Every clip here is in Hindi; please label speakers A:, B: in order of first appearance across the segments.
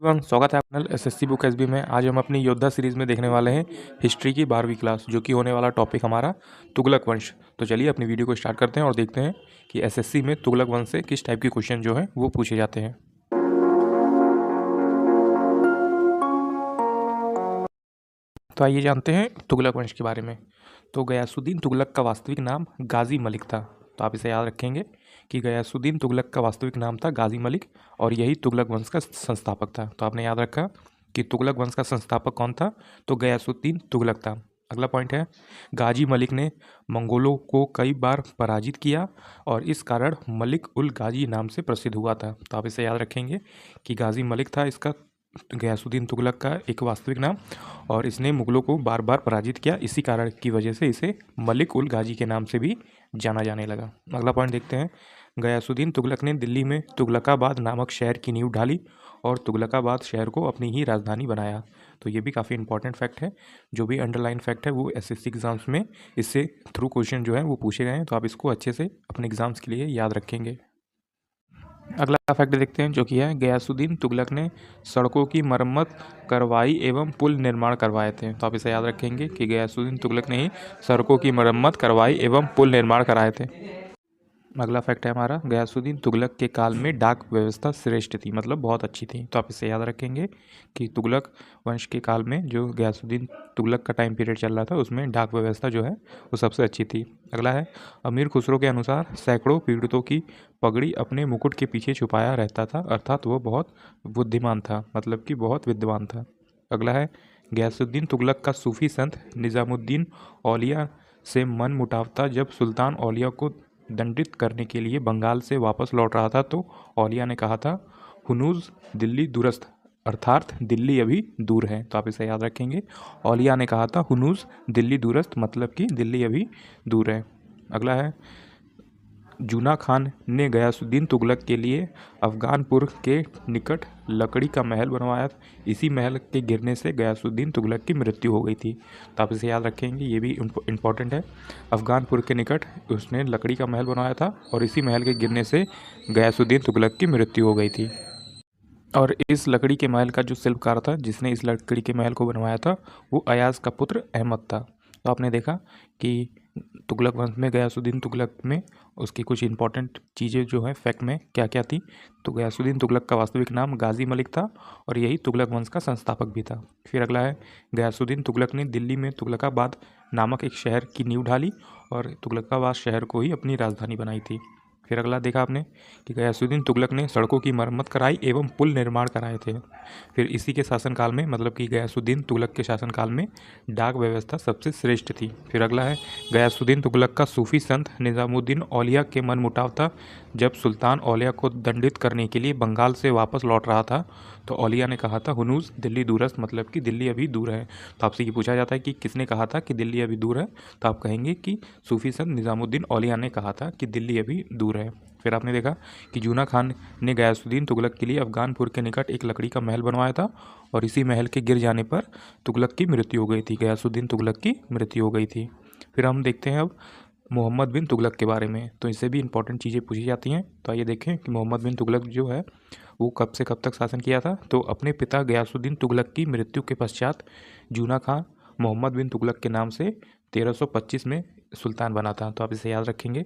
A: एवं स्वागत है आपका चैनल एसएससी बुक एसबी में। आज हम अपनी योद्धा सीरीज में देखने वाले हैं हिस्ट्री की 12वीं क्लास, जो कि होने वाला टॉपिक हमारा तुगलक वंश। तो चलिए अपनी वीडियो को स्टार्ट करते हैं और देखते हैं कि एसएससी में तुगलक वंश से किस टाइप के क्वेश्चन जो है वो पूछे जाते हैं। तो आइए जानते हैं तुगलक वंश के बारे में। तो गयासुद्दीन तुगलक का वास्तविक नाम गाजी मलिक था। तो आप इसे याद रखेंगे कि गयासुद्दीन तुगलक का वास्तविक नाम था गाजी मलिक और यही तुगलक वंश का संस्थापक था। तो आपने याद रखा कि तुगलक वंश का संस्थापक कौन था, तो गयासुद्दीन तुगलक था। अगला पॉइंट है, गाजी मलिक ने मंगोलों को कई बार पराजित किया और इस कारण मलिक उल गाजी नाम से प्रसिद्ध हुआ था। तो आप इसे याद रखेंगे कि गाजी मलिक था इसका गयासुद्दीन तुगलक का एक वास्तविक नाम, और इसने मुगलों को बार बार पराजित किया, इसी कारण की वजह से इसे मलिक उल गाजी के नाम से भी जाना जाने लगा। अगला पॉइंट देखते हैं, गयासुद्दीन तुगलक ने दिल्ली में तुगलकाबाद नामक शहर की नींव ढाली और तुगलकाबाद शहर को अपनी ही राजधानी बनाया। तो ये भी काफ़ी इंपॉर्टेंट फैक्ट है। जो भी अंडरलाइन फैक्ट है वो एसएससी एग्जाम्स में इससे थ्रू क्वेश्चन जो है वो पूछे गए हैं, तो आप इसको अच्छे से अपने एग्जाम्स के लिए याद रखेंगे। अगला फैक्ट देखते हैं, जो कि है गयासुद्दीन तुगलक ने सड़कों की मरम्मत करवाई एवं पुल निर्माण करवाए थे। तो आप इसे याद रखेंगे कि गयासुद्दीन तुगलक ने ही सड़कों की मरम्मत करवाई एवं पुल निर्माण कराए थे। अगला फैक्ट है हमारा, गयासुद्दीन तुगलक के काल में डाक व्यवस्था श्रेष्ठ थी, मतलब बहुत अच्छी थी। तो आप इसे याद रखेंगे कि तुगलक वंश के काल में जो गयासुद्दीन तुगलक का टाइम पीरियड चल रहा था उसमें डाक व्यवस्था जो है वो सबसे अच्छी थी। अगला है, अमीर खुसरो के अनुसार सैकड़ों पीड़ितों की पगड़ी अपने मुकुट के पीछे छुपाया रहता था, अर्थात वो बहुत बुद्धिमान था, मतलब कि बहुत विद्वान था। अगला है, गयासुद्दीन तुगलक का सूफी संत निज़ामुद्दीन औलिया से मन मुटाव था। जब सुल्तान औलिया को दंडित करने के लिए बंगाल से वापस लौट रहा था तो औलिया ने कहा था, हुनूज दिल्ली दुरस्त, अर्थात दिल्ली अभी दूर है। तो आप इसे याद रखेंगे, औलिया ने कहा था हुनूज दिल्ली दुरस्त, मतलब कि दिल्ली अभी दूर है। अगला है, जूना खान ने गयासुद्दीन तुगलक के लिए अफगानपुर के निकट लकड़ी का महल बनवाया। इसी महल के गिरने से गयासुद्दीन तुगलक की मृत्यु हो गई थी। तो आप इसे याद रखेंगे, ये भी इम्पोर्टेंट है। अफगानपुर के निकट उसने लकड़ी का महल बनवाया था और इसी महल के गिरने से गयासुद्दीन तुगलक की मृत्यु हो गई थी। और इस लकड़ी के महल का जो शिल्पकार था, जिसने इस लकड़ी के महल को बनवाया था, वो अयाज का पुत्र अहमद था। तो आपने देखा कि तुगलक वंश में गयासुद्दीन तुगलक में उसकी कुछ इंपॉर्टेंट चीज़ें जो है फैक्ट में क्या क्या थी। तो गयासुद्दीन तुगलक का वास्तविक नाम गाजी मलिक था और यही तुगलक वंश का संस्थापक भी था। फिर अगला है, गयासुद्दीन तुगलक ने दिल्ली में तुगलकाबाद नामक एक शहर की नींव ढाली और तुगलकाबाद शहर को ही अपनी राजधानी बनाई थी। फिर अगला देखा आपने कि गयासुद्दीन तुगलक ने सड़कों की मरम्मत कराई एवं पुल निर्माण कराए थे। फिर इसी के शासनकाल में, मतलब कि गयासुद्दीन तुगलक के शासनकाल में डाक व्यवस्था सबसे श्रेष्ठ थी। फिर अगला है, गयासुद्दीन तुगलक का सूफी संत निज़ामुद्दीन औलिया के मन मुटाव था। जब सुल्तान औलिया को दंडित करने के लिए बंगाल से वापस लौट रहा था तो औलिया ने कहा था, हुनूस दिल्ली दूरस्त, मतलब कि दिल्ली अभी दूर है। तो आपसे ये पूछा जाता है कि किसने कहा था कि दिल्ली अभी दूर है, तो आप कहेंगे कि सूफी संत निज़ामुद्दीन औलिया ने कहा था कि दिल्ली अभी दूर है। फिर आपने देखा कि जूना खान ने गयासुद्दीन तुगलक के लिए अफगानपुर के निकट एक लकड़ी का महल बनवाया था और इसी महल के गिर जाने पर तुगलक की मृत्यु हो गई थी, गयासुद्दीन तुगलक की मृत्यु हो गई थी। फिर हम देखते हैं अब मोहम्मद बिन तुगलक के बारे में। तो इससे भी इंपॉर्टेंट चीज़ें पूछी जाती हैं। तो आइए देखें कि मोहम्मद बिन तुगलक जो है वो कब से कब तक शासन किया था। तो अपने पिता गयासुद्दीन तुगलक की मृत्यु के पश्चात जूना खान मोहम्मद बिन तुगलक के नाम से 1325 में सुल्तान बना था। तो आप इसे याद रखेंगे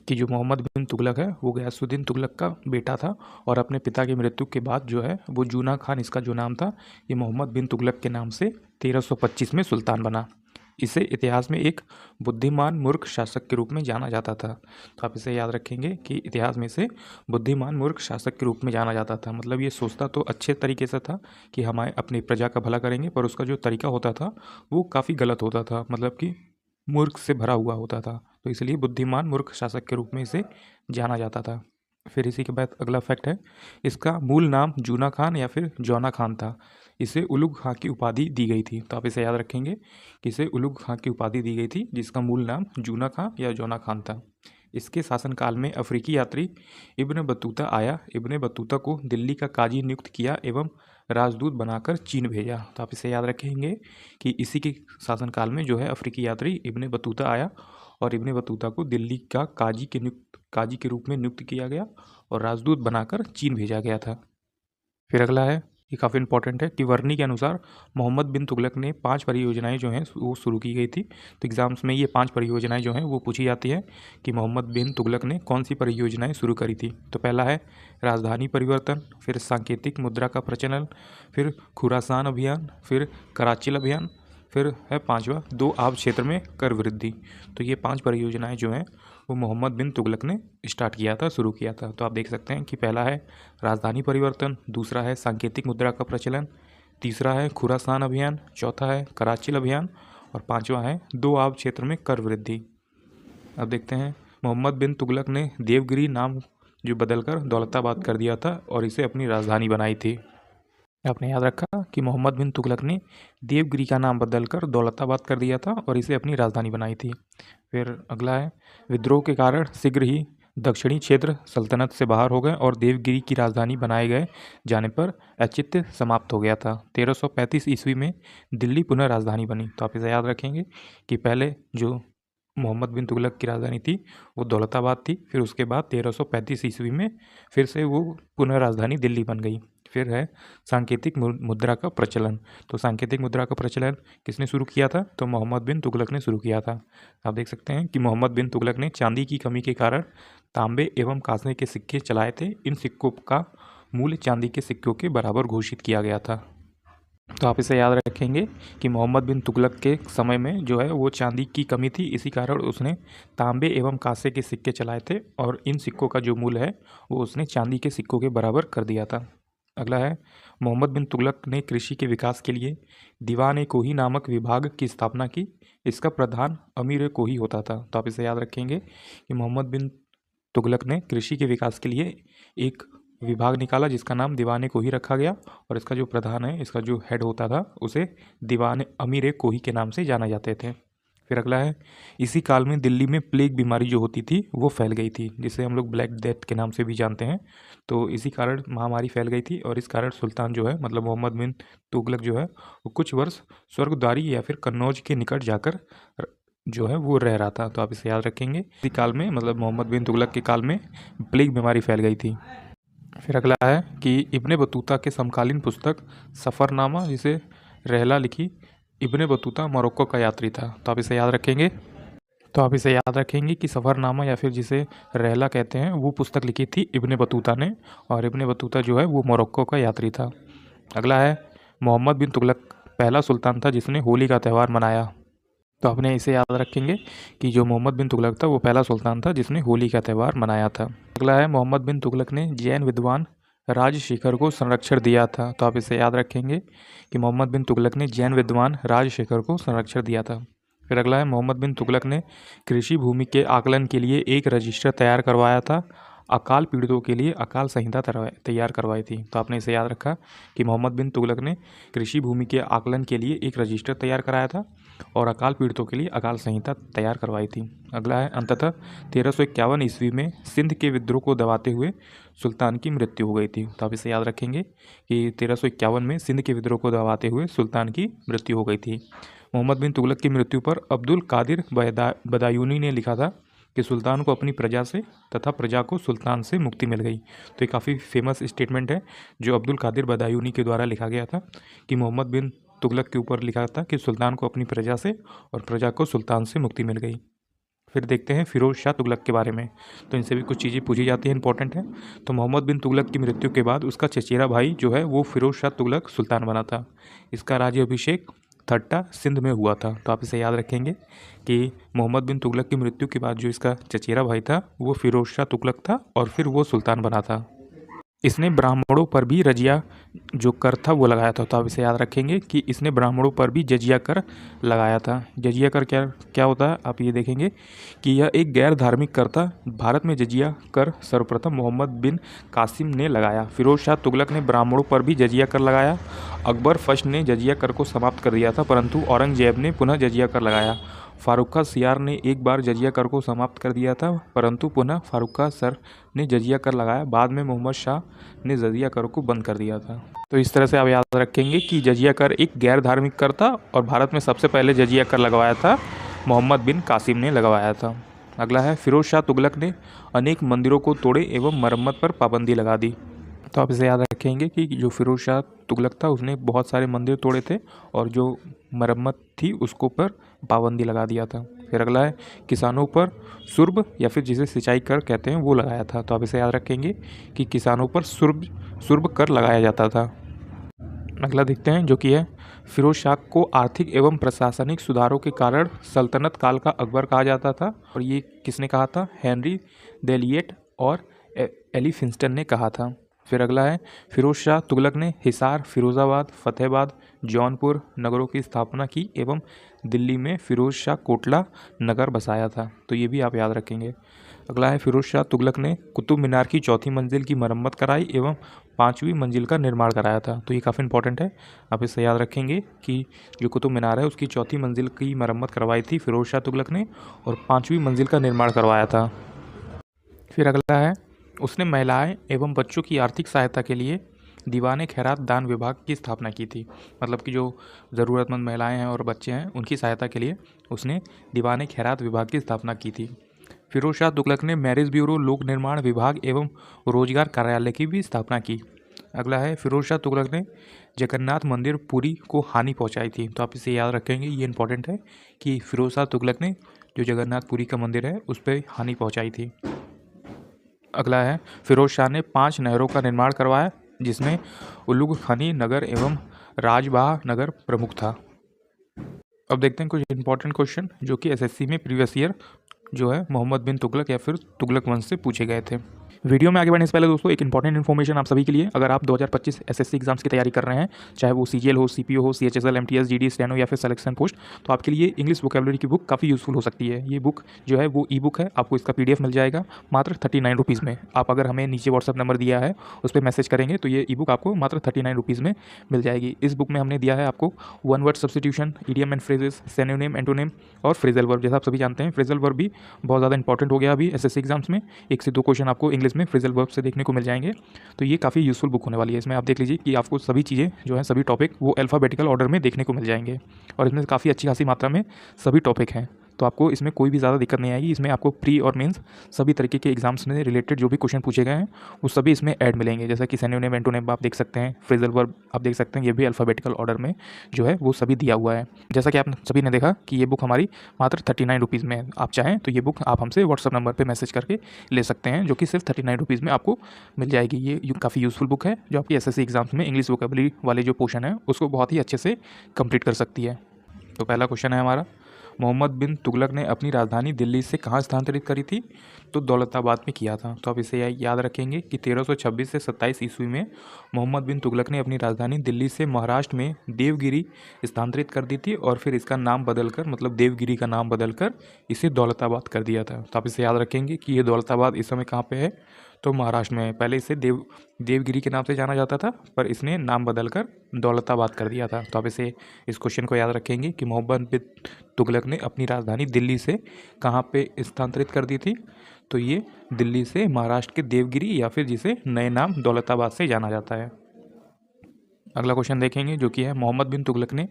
A: कि जो मोहम्मद बिन तुगलक है वो गयासुद्दीन तुगलक का बेटा था और अपने पिता की मृत्यु के बाद जो है वो जूना खान, इसका जो नाम था ये मोहम्मद बिन तुगलक के नाम से 1325 में सुल्तान बना। इसे इतिहास में एक बुद्धिमान मूर्ख शासक के रूप में जाना जाता था। तो आप इसे याद रखेंगे कि इतिहास में इसे बुद्धिमान मूर्ख शासक के रूप में जाना जाता था। मतलब ये सोचता तो अच्छे तरीके से था कि हमारे अपनी प्रजा का भला करेंगे, पर उसका जो तरीका होता था वो काफ़ी गलत होता था, मतलब कि मूर्ख से भरा हुआ होता था। तो इसलिए बुद्धिमान मूर्ख शासक के रूप में इसे जाना जाता था। फिर इसी के बाद अगला फैक्ट है, इसका मूल नाम जूना खान या फिर जौना खान था। इसे उलुग खां की उपाधि दी गई थी। तो आप इसे याद रखेंगे कि इसे उलुग खां की उपाधि दी गई थी, जिसका मूल नाम जूना खां या जौना खान था। इसके शासनकाल में अफ्रीकी यात्री इब्न बतूता आया। इब्न बतूता को दिल्ली का काजी नियुक्त किया एवं राजदूत बनाकर चीन भेजा। तो आप इसे याद रखेंगे कि इसी के शासनकाल में जो है अफ्रीकी यात्री इब्न बतूता आया और इब्न बतूता को दिल्ली का काजी के रूप में नियुक्त किया गया और राजदूत बनाकर चीन भेजा गया था। फिर अगला है, ये काफ़ी इंपॉर्टेंट है कि वर्नी के अनुसार मोहम्मद बिन तुगलक ने 5 परियोजनाएं जो हैं वो शुरू की गई थी। तो एग्ज़ाम्स में ये 5 परियोजनाएं जो हैं वो पूछी जाती हैं कि मोहम्मद बिन तुगलक ने कौन सी परियोजनाएं शुरू करी थी। तो पहला है राजधानी परिवर्तन, फिर सांकेतिक मुद्रा का प्रचलन, फिर खुरासान अभियान, फिर कराची अभियान, फिर है 5वां 2 आब क्षेत्र में कर वृद्धि। तो ये 5 परियोजनाएं जो हैं वो मोहम्मद बिन तुगलक ने स्टार्ट किया था, शुरू किया था। तो आप देख सकते हैं कि पहला है राजधानी परिवर्तन, दूसरा है सांकेतिक मुद्रा का प्रचलन, तीसरा है खुरासान अभियान, चौथा है कराची अभियान और 5वां है 2 आब क्षेत्र में कर वृद्धि। अब देखते हैं मोहम्मद बिन तुगलक ने देवगिरी नाम जो बदलकर दौलताबाद कर दिया था और इसे अपनी राजधानी बनाई थी। आपने याद रखा कि मोहम्मद बिन तुगलक ने देवगिरी का नाम बदलकर दौलताबाद कर दिया था और इसे अपनी राजधानी बनाई थी। फिर अगला है विद्रोह के कारण शीघ्र ही दक्षिणी क्षेत्र सल्तनत से बाहर हो गए और देवगिरी की राजधानी बनाए गए जाने पर औचित्य समाप्त हो गया था। 1335 ईस्वी में दिल्ली पुनः राजधानी बनी। तो आप इसे याद रखेंगे कि पहले जो मोहम्मद बिन तुगलक की राजधानी थी वो दौलताबाद थी, फिर उसके बाद 1335 ईस्वी में फिर से वो पुनः राजधानी दिल्ली बन गई। फिर है सांकेतिक मुद्रा का प्रचलन। तो सांकेतिक मुद्रा का प्रचलन किसने शुरू किया था? तो मोहम्मद बिन तुगलक ने शुरू किया था। आप देख सकते हैं कि मोहम्मद बिन तुगलक ने चांदी की कमी के कारण तांबे एवं कांसे के सिक्के चलाए थे। इन सिक्कों का मूल्य चांदी के सिक्कों के बराबर घोषित किया गया था। तो आप इसे याद रखेंगे कि मोहम्मद बिन तुगलक के समय में जो है वो चांदी की कमी थी, इसी कारण उसने तांबे एवं कांसे के सिक्के चलाए थे और इन सिक्कों का जो मूल्य है वो उसने चांदी के सिक्कों के बराबर कर दिया था। अगला है मोहम्मद बिन तुगलक ने कृषि के विकास के लिए दीवान ए कोही नामक विभाग की स्थापना की। इसका प्रधान अमीर ए कोही होता था। तो आप इसे याद रखेंगे कि मोहम्मद बिन तुगलक ने कृषि के विकास के लिए एक विभाग निकाला जिसका नाम दीवान ए कोही रखा गया और इसका जो प्रधान है, इसका जो हेड होता था उसे दीवान अमीर ए कोही के नाम से जाना जाते थे। फिर अगला है इसी काल में दिल्ली में प्लेग बीमारी जो होती थी वो फैल गई थी, जिसे हम लोग ब्लैक डेथ के नाम से भी जानते हैं। तो इसी कारण महामारी फैल गई थी और इस कारण सुल्तान जो है मतलब मोहम्मद बिन तुगलक जो है वो कुछ वर्ष स्वर्गद्वारी या फिर कन्नौज के निकट जाकर जो है वो रह रहा था। तो आप इसे याद रखेंगे। इसी काल में मतलब मोहम्मद बिन तुगलक के काल में प्लेग बीमारी फैल गई थी। फिर अगला है कि इब्ने बतूता के समकालीन पुस्तक सफ़रनामा जिसे रहला लिखी। इब्ने बतूता मोरक्को का यात्री था। तो आप इसे याद रखेंगे कि सफ़रनामा या फिर जिसे रहला कहते हैं वो पुस्तक लिखी थी इब्ने बतूता ने और इब्ने बतूता जो है वो मोरक्को का यात्री था। अगला है मोहम्मद बिन तुगलक पहला सुल्तान था जिसने होली का त्यौहार मनाया। तो आपने इसे याद रखेंगे कि जो मोहम्मद बिन तुगलक था वो पहला सुल्तान था जिसने होली का त्यौहार मनाया था। अगला है मोहम्मद बिन तुगलक ने जैन विद्वान राजशेखर को संरक्षण दिया था। तो आप इसे याद रखेंगे कि मोहम्मद बिन तुगलक ने जैन विद्वान राजशेखर को संरक्षण दिया था। फिर अगला है मोहम्मद बिन तुगलक ने कृषि भूमि के आकलन के लिए एक रजिस्टर तैयार करवाया था। अकाल पीड़ितों के लिए अकाल संहिता तैयार करवाई थी। तो आपने इसे याद रखा कि मोहम्मद बिन तुगलक ने कृषि भूमि के आकलन के लिए एक रजिस्टर तैयार कराया था और अकाल पीड़ितों के लिए अकाल संहिता तैयार करवाई थी। अगला है अंततः 1351 ईस्वी में सिंध के विद्रोह को दबाते हुए सुल्तान की मृत्यु हो गई थी। तो आप इसे याद रखेंगे कि 1351 में सिंध के विद्रोह को दबाते हुए सुल्तान की मृत्यु हो गई थी। मोहम्मद बिन तुगलक की मृत्यु पर अब्दुल कादिर बदायूनी ने लिखा था कि सुल्तान को अपनी प्रजा से तथा प्रजा को सुल्तान से मुक्ति मिल गई। तो ये काफ़ी फेमस स्टेटमेंट है जो अब्दुल कादिर बदायूनी के द्वारा लिखा गया था कि मोहम्मद बिन तुगलक के ऊपर लिखा था कि सुल्तान को अपनी प्रजा से और प्रजा को सुल्तान से मुक्ति मिल गई। फिर देखते हैं फिरोज शाह तुगलक के बारे में। तो इनसे भी कुछ चीज़ें पूछी जाती हैं, इंपॉर्टेंट है। तो मोहम्मद बिन तुगलक की मृत्यु के बाद उसका चचेरा भाई जो है वो फिरोज शाह तुगलक सुल्तान बना था। इसका राज्याभिषेक थट्टा सिंध में हुआ था। तो आप इसे याद रखेंगे कि मोहम्मद बिन तुगलक की मृत्यु के बाद जो इसका चचेरा भाई था वो फिरोज शाह तुगलक था और फिर वो सुल्तान बना था। इसने ब्राह्मणों पर भी रजिया जो कर था वो लगाया था। तो आप इसे याद रखेंगे कि इसने ब्राह्मणों पर भी जजिया कर लगाया था। जजिया कर क्या होता है आप ये देखेंगे कि यह एक गैर धार्मिक कर था। भारत में जजिया कर सर्वप्रथम मोहम्मद बिन कासिम ने लगाया। फिरोज शाह तुगलक ने ब्राह्मणों पर भी जजिया कर लगाया। अकबर फर्स्ट ने जजिया कर को समाप्त कर दिया था परंतु औरंगजेब ने पुनः जजिया कर लगाया। फारुक्का सियार ने एक बार जजिया कर को समाप्त कर दिया था परंतु पुनः फारुक्का सर ने जजिया कर लगाया। बाद में मोहम्मद शाह ने जजिया कर को बंद कर दिया था। तो इस तरह से आप याद रखेंगे कि जजिया कर एक गैर धार्मिक कर था और भारत में सबसे पहले जजिया कर लगवाया था मोहम्मद बिन कासिम ने लगवाया था। अगला है फिरोज शाह तुगलक ने अनेक मंदिरों को तोड़े एवं मरम्मत पर पाबंदी लगा दी। तो आप इसे याद रखेंगे कि जो फिरोज शाह तुगलक था उसने बहुत सारे मंदिर तोड़े थे और जो मरम्मत थी उसको पर पाबंदी लगा दिया था। फिर अगला है किसानों पर सुर्ब या फिर जिसे सिंचाई कर कहते हैं वो लगाया था। तो आप इसे याद रखेंगे कि किसानों पर सुर्ब कर लगाया जाता था। अगला देखते हैं जो कि है फिरोज शाह को आर्थिक एवं प्रशासनिक सुधारों के कारण सल्तनत काल का अकबर कहा जाता था। और ये किसने कहा था? हेनरी देलिएट और एली फिंस्टन ने कहा था। फिर अगला है फिरोज शाह तुगलक ने हिसार, फिरोज़ाबाद, फतेहाबाद, जौनपुर नगरों की स्थापना की एवं दिल्ली में फिरोज शाह कोटला नगर बसाया था। तो ये भी आप याद रखेंगे। अगला है फिरोज शाह तुगलक ने कुतुब मीनार की चौथी मंजिल की मरम्मत कराई एवं पाँचवीं मंजिल का निर्माण कराया था। तो ये काफ़ी इंपॉर्टेंट है, आप इसे याद रखेंगे कि जो कुतुब मीनार है उसकी चौथी मंजिल की मरम्मत करवाई थी फिरोज शाह तुगलक ने और पाँचवीं मंजिल का निर्माण करवाया था। फिर अगला है उसने महिलाएं एवं बच्चों की आर्थिक सहायता के लिए दीवान खैरात दान विभाग की स्थापना की थी। मतलब कि जो ज़रूरतमंद महिलाएं हैं और बच्चे हैं उनकी सहायता के लिए उसने दीवान खैरात विभाग की स्थापना की थी। फिरोज शाह तुगलक ने मैरिज ब्यूरो, लोक निर्माण विभाग एवं रोजगार कार्यालय की भी स्थापना की। अगला है फिरोज शाह तुगलक ने जगन्नाथ मंदिर पुरी को हानि पहुंचाई थी। तो आप इसे याद रखेंगे, ये इंपॉर्टेंट है कि फिरोज शाह तुगलक ने जो जगन्नाथ पुरी का मंदिर है उस पर हानि पहुंचाई थी। अगला है फिरोज शाह ने 5 नहरों का निर्माण करवाया जिसमें उलुग खनी नगर एवं राजबाह नगर प्रमुख था। अब देखते हैं कुछ इंपॉर्टेंट क्वेश्चन जो कि एसएससी में प्रीवियस ईयर जो है मोहम्मद बिन तुगलक या फिर तुगलक वंश से पूछे गए थे। वीडियो में आगे बढ़ने से पहले दोस्तों एक इंपॉर्टेंट इन्फॉर्मेशन आप सभी के लिए, अगर आप 2025 एसएससी एग्जाम्स की तैयारी कर रहे हैं, चाहे वो सीजीएल हो, सीपीओ हो, सीएचएसएल, एमटीएस, जीडी, स्टेनो या फिर सिलेक्शन पोस्ट, तो आपके लिए इंग्लिश वोकेबलरी की बुक काफ़ी यूजफुल हो सकती है। ये बुक जो है वो ई बुक है, आपको इसका PDF मिल जाएगा मात्र 39 रुपीज़ में। आप अगर हमें नीचे व्हाट्सअप नंबर दिया है उस पर मैसेज करेंगे तो ये ई बुक आपको मात्र 39 रुपीज़ में मिल जाएगी। इस बुक में हमने दिया है आपको one word substitution, idiom and phrases, synonym, antonym और फ्रेजल वर्ब। जैसा आप सभी जानते हैं फ्रेजल वर्ब भी बहुत ज़्यादा इंपॉर्टेंट हो गया अभी एसएससी एग्जाम्स में। 1 से 2 क्वेश्चन आपको इंग्लिश में फ्रेजल वर्ब से देखने को मिल जाएंगे। तो ये काफ़ी यूजफुल बुक होने वाली है। इसमें आप देख लीजिए कि आपको सभी चीज़ें जो है सभी टॉपिक वो अल्फ़ाबेटिकल ऑर्डर में देखने को मिल जाएंगे और इसमें काफ़ी अच्छी खासी मात्रा में सभी टॉपिक हैं। तो आपको इसमें कोई भी ज़्यादा दिक्कत नहीं आएगी। इसमें आपको प्री और मेंस सभी तरीके के एग्जाम्स में रिलेटेड जो भी क्वेश्चन पूछे गए हैं वो सभी इसमें ऐड मिलेंगे। जैसा कि सिनोनिम, एंटोनिम आप देख सकते हैं, फ्रेजल वर्ब आप देख सकते हैं, ये भी अल्फ़ाबेटिकल ऑर्डर में जो है वो सभी दिया हुआ है। जैसा कि आप सभी ने देखा कि ये बुक हमारी मात्र 39 रुपीज़ में है। आप चाहें तो ये बुक आप हमसे व्हाट्सअप नंबर पर मैसेज करके ले सकते हैं, जो कि सिर्फ 39 रुपीज़ में आपको मिल जाएगी। ये काफ़ी यूजफुल बुक है जो आपकी एसएससी एग्जाम्स में इंग्लिश वोकेबलरी वाले जो पोर्शन है उसको बहुत ही अच्छे से कंप्लीट कर सकती है। तो पहला क्वेश्चन है हमारा, मोहम्मद बिन तुगलक ने अपनी राजधानी दिल्ली से कहाँ स्थानांतरित करी थी? तो दौलताबाद में किया था। तो आप इसे याद रखेंगे कि 1326 से 27 ईस्वी में मोहम्मद बिन तुगलक ने अपनी राजधानी दिल्ली से महाराष्ट्र में देवगिरी स्थानांतरित कर दी थी और फिर इसका नाम बदलकर, मतलब देवगिरी का नाम बदलकर इसे दौलताबाद कर दिया था। तो आप इसे याद रखेंगे कि ये दौलताबाद इस समय कहाँ पे है? तो महाराष्ट्र में है। पहले इसे देवगिरी के नाम से जाना जाता था पर इसने नाम बदलकर दौलताबाद कर दिया था। तो आप इस क्वेश्चन को याद रखेंगे कि मोहम्मद बिन तुगलक ने अपनी राजधानी दिल्ली से कहाँ पे स्थानांतरित कर दी थी? तो ये दिल्ली से महाराष्ट्र के देवगिरी या फिर जिसे नए नाम दौलताबाद से जाना जाता है। अगला क्वेश्चन देखेंगे जो कि है, मोहम्मद बिन तुगलक ने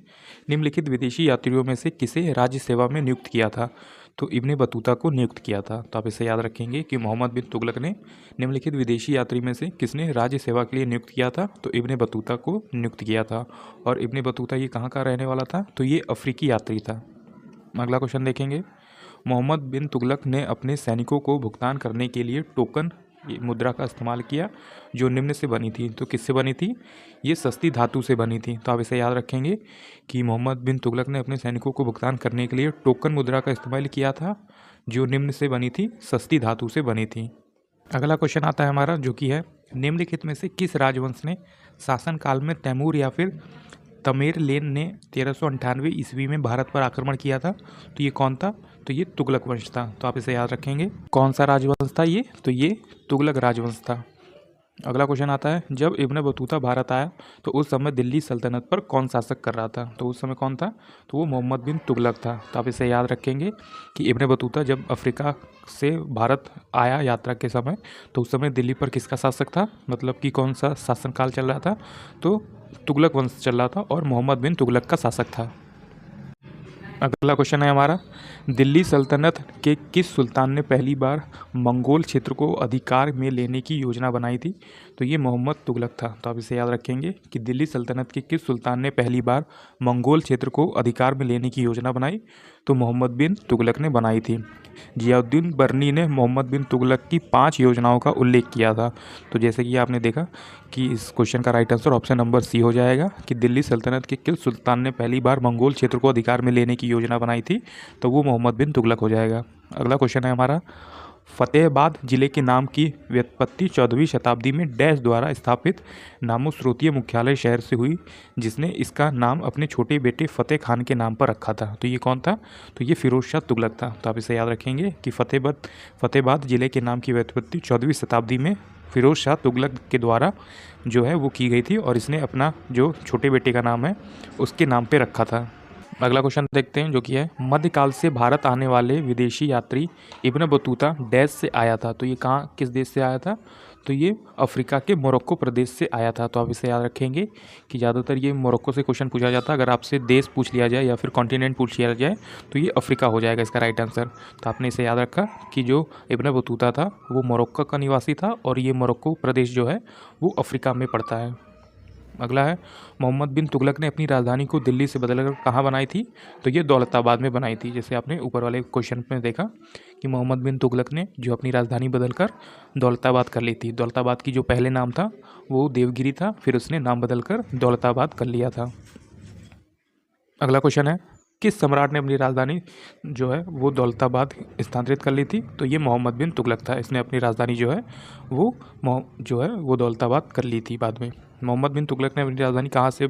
A: निम्नलिखित विदेशी यात्रियों में से किसे राज्य सेवा में नियुक्त किया था? तो इब्ने बतूता को नियुक्त किया था। तो आप इसे याद रखेंगे कि मोहम्मद बिन तुगलक ने निम्नलिखित विदेशी यात्री में से किसने राज्य सेवा के लिए नियुक्त किया था? तो इब्ने बतूता को नियुक्त किया था। और इब्ने बतूता ये कहाँ का रहने वाला था? तो ये अफ्रीकी यात्री था। अगला क्वेश्चन देखेंगे, मोहम्मद बिन तुगलक ने अपने सैनिकों को भुगतान करने के लिए टोकन मुद्रा का इस्तेमाल किया जो निम्न से बनी थी। तो किससे बनी थी? ये सस्ती धातु से बनी थी। तो आप इसे याद रखेंगे कि मोहम्मद बिन तुगलक ने अपने सैनिकों को भुगतान करने के लिए टोकन मुद्रा का इस्तेमाल किया था जो निम्न से बनी थी, सस्ती धातु से बनी थी। अगला क्वेश्चन आता है हमारा जो कि है, निम्नलिखित में से किस राजवंश ने शासनकाल में तैमूर या फिर तमेरलेन ने 1398 ईस्वी में भारत पर आक्रमण किया था? तो ये कौन था? तो ये तुगलक वंश था। तो आप इसे याद रखेंगे। कौन सा राजवंश था ये? तो ये तुगलक राजवंश था। अगला क्वेश्चन आता है, जब इब्ने बतूता भारत आया तो उस समय दिल्ली सल्तनत पर कौन शासक कर रहा था? तो उस समय कौन था? तो वो मोहम्मद बिन तुगलक था। तो आप इसे याद रखेंगे कि इब्ने बतूता जब अफ्रीका से भारत आया यात्रा के समय तो उस समय दिल्ली पर किसका शासक था, मतलब कि कौन सा शासनकाल चल रहा था? तो तुगलक वंश चल रहा था और मोहम्मद बिन तुगलक का शासक था। अगला क्वेश्चन है हमारा, दिल्ली सल्तनत के किस सुल्तान ने पहली बार मंगोल क्षेत्र को अधिकार में लेने की योजना बनाई थी? तो ये मोहम्मद तुगलक था। तो आप इसे याद रखेंगे कि दिल्ली सल्तनत के किस सुल्तान ने पहली बार मंगोल क्षेत्र को अधिकार में लेने की योजना बनाई? तो मोहम्मद बिन तुगलक ने बनाई थी। जियाउद्दीन बर्नी ने मोहम्मद बिन तुगलक की 5 योजनाओं का उल्लेख किया था। तो जैसे कि आपने देखा कि इस क्वेश्चन का right answer option number C हो जाएगा कि दिल्ली सल्तनत के किस सुल्तान ने पहली बार मंगोल क्षेत्र को अधिकार में लेने की योजना बनाई थी? तो वो मोहम्मद बिन तुगलक हो जाएगा। अगला क्वेश्चन है हमारा, फतेहाबाद जिले के नाम की व्युत्पत्ति 14वीं शताब्दी में डैश द्वारा स्थापित नामोस्रोतीय मुख्यालय शहर से हुई, जिसने इसका नाम अपने छोटे बेटे फतेह खान के नाम पर रखा था? तो ये कौन था? तो ये फिरोज शाह तुगलक था। तो आप इसे याद रखेंगे कि फतेहाबाद जिले के नाम की व्युत्पत्ति 14वीं शताब्दी में फिरोज शाह तुगलक के द्वारा जो है वो की गई थी, और इसने अपना जो छोटे बेटे का नाम है उसके नाम पे रखा था। अगला क्वेश्चन देखते हैं, जो कि है, मध्यकाल से भारत आने वाले विदेशी यात्री इब्न बतूता डैश से आया था? तो ये कहाँ, किस देश से आया था? तो ये अफ्रीका के मोरक्को प्रदेश से आया था। तो आप इसे याद रखेंगे कि ज़्यादातर ये मोरक्को से क्वेश्चन पूछा जाता है। अगर आपसे देश पूछ लिया जाए या फिर कॉन्टिनेंट पूछ लिया जाए तो ये अफ्रीका हो जाएगा इसका राइट आंसर। तो आपने इसे याद रखा कि जो इब्न बतूता था वो मोरक्को का निवासी था, और ये मोरक्को प्रदेश जो है वो अफ्रीका में पड़ता है। अगला है, मोहम्मद बिन तुगलक ने अपनी राजधानी को दिल्ली से बदलकर कहाँ बनाई थी? तो ये दौलताबाद में बनाई थी। जैसे आपने ऊपर वाले क्वेश्चन में देखा कि मोहम्मद बिन तुगलक ने जो अपनी राजधानी बदलकर दौलताबाद कर ली थी। दौलताबाद की जो पहले नाम था वो देवगिरी था, फिर उसने नाम बदलकर दौलताबाद कर लिया था। अगला क्वेश्चन है, किस सम्राट ने अपनी राजधानी जो है वो दौलताबाद स्थानांतरित कर ली थी? तो ये मोहम्मद बिन तुगलक था। इसने अपनी राजधानी जो है वो दौलताबाद कर ली थी बाद में। मोहम्मद बिन तुगलक ने अपनी राजधानी कहाँ से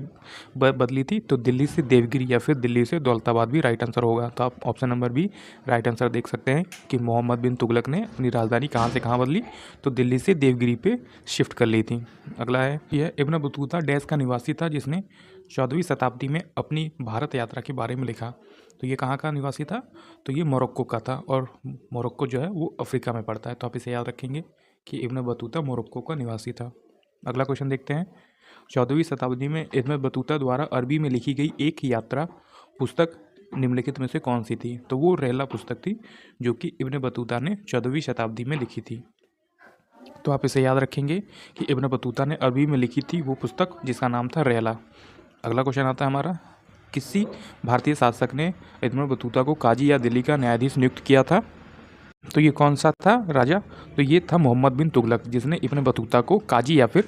A: बदली थी? तो दिल्ली से देवगिरी या फिर दिल्ली से दौलताबाद भी राइट आंसर होगा। तो आप option number B right answer देख सकते हैं कि मोहम्मद बिन तुगलक ने अपनी राजधानी कहाँ से कहाँ बदली? तो दिल्ली से देवगिरी पे शिफ्ट कर ली थी। अगला है, यह इब्न बतूता डैश का निवासी था जिसने 14वीं शताब्दी में अपनी भारत यात्रा के बारे में लिखा? तो ये कहाँ का निवासी था? तो ये मोरक्को का था, और मोरक्को जो है वो अफ्रीका में पड़ता है। तो आप इसे याद रखेंगे कि इब्न बतूता मोरक्को का निवासी था। अगला क्वेश्चन देखते हैं, 14वीं शताब्दी में इब्न बतूता द्वारा अरबी में लिखी गई एक यात्रा पुस्तक निम्नलिखित में से कौन सी थी? तो वो रहला पुस्तक थी जो कि इब्न बतूता ने 14वीं शताब्दी में लिखी थी। तो आप इसे याद रखेंगे कि इब्न बतूता ने अरबी में लिखी थी वो पुस्तक जिसका नाम था रहला। अगला क्वेश्चन आता है हमारा, किसी भारतीय शासक ने इब्न बतूता को काजी या दिल्ली का न्यायाधीश नियुक्त किया था? तो ये कौन सा था राजा? तो ये था मोहम्मद बिन तुगलक, जिसने इब्न बतूता को काजी या फिर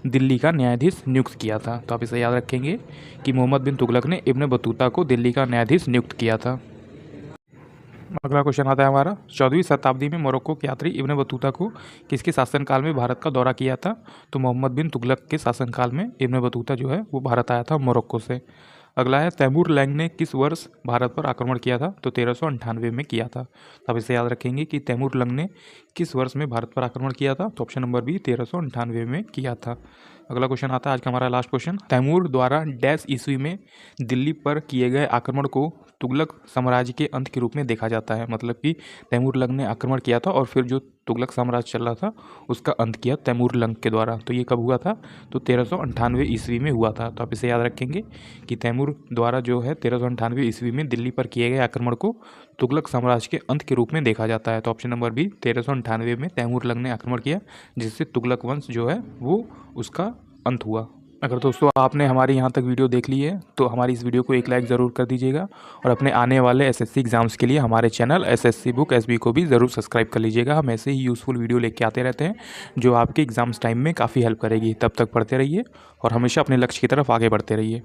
A: दिल्ली का न्यायाधीश नियुक्त किया था। तो आप इसे याद रखेंगे कि मोहम्मद बिन तुगलक ने इब्न बतूता को दिल्ली का न्यायाधीश नियुक्त किया था। अगला क्वेश्चन आता है हमारा, 14वीं शताब्दी में मोरक्को के यात्री इब्न बतूता को किसके शासनकाल में भारत का दौरा किया था? तो मोहम्मद बिन तुगलक के शासनकाल में इब्न बतूता जो है वो भारत आया था मोरक्को से। अगला है, तैमूर लैंग ने किस वर्ष भारत पर आक्रमण किया था? तो 1398 में किया था। तो आप इसे याद रखेंगे कि तैमूर लैंग ने किस वर्ष में भारत पर आक्रमण किया था? तो ऑप्शन नंबर बी 1398 में किया था। अगला क्वेश्चन आता है आज का हमारा लास्ट क्वेश्चन, तैमूर द्वारा डैश ईस्वी में दिल्ली पर किए गए आक्रमण को तुगलक साम्राज्य के अंत के रूप में देखा जाता है। मतलब कि तैमूर लंग ने आक्रमण किया था और फिर जो तुगलक साम्राज्य चल रहा था उसका अंत किया तैमूर लंग के द्वारा। तो ये कब हुआ था? तो 1398 ईस्वी में हुआ था। तो आप इसे याद रखेंगे कि तैमूर द्वारा जो है 1398 ईस्वी में दिल्ली पर किए गए आक्रमण को तुगलक साम्राज्य के अंत के रूप में देखा जाता है। तो ऑप्शन नंबर बी 1398 में तैमूर लंग ने आक्रमण किया, जिससे तुगलक वंश जो है वो उसका अंत हुआ। अगर दोस्तों आपने हमारे यहाँ तक वीडियो देख ली है तो हमारी इस वीडियो को एक लाइक ज़रूर कर दीजिएगा, और अपने आने वाले एसएससी एग्ज़ाम्स के लिए हमारे चैनल एसएससी बुक एसबी को भी ज़रूर सब्सक्राइब कर लीजिएगा। हम ऐसे ही यूज़फुल वीडियो लेके आते रहते हैं जो आपके एग्ज़ाम्स टाइम में काफ़ी हेल्प करेगी। तब तक पढ़ते रहिए और हमेशा अपने लक्ष्य की तरफ आगे बढ़ते रहिए।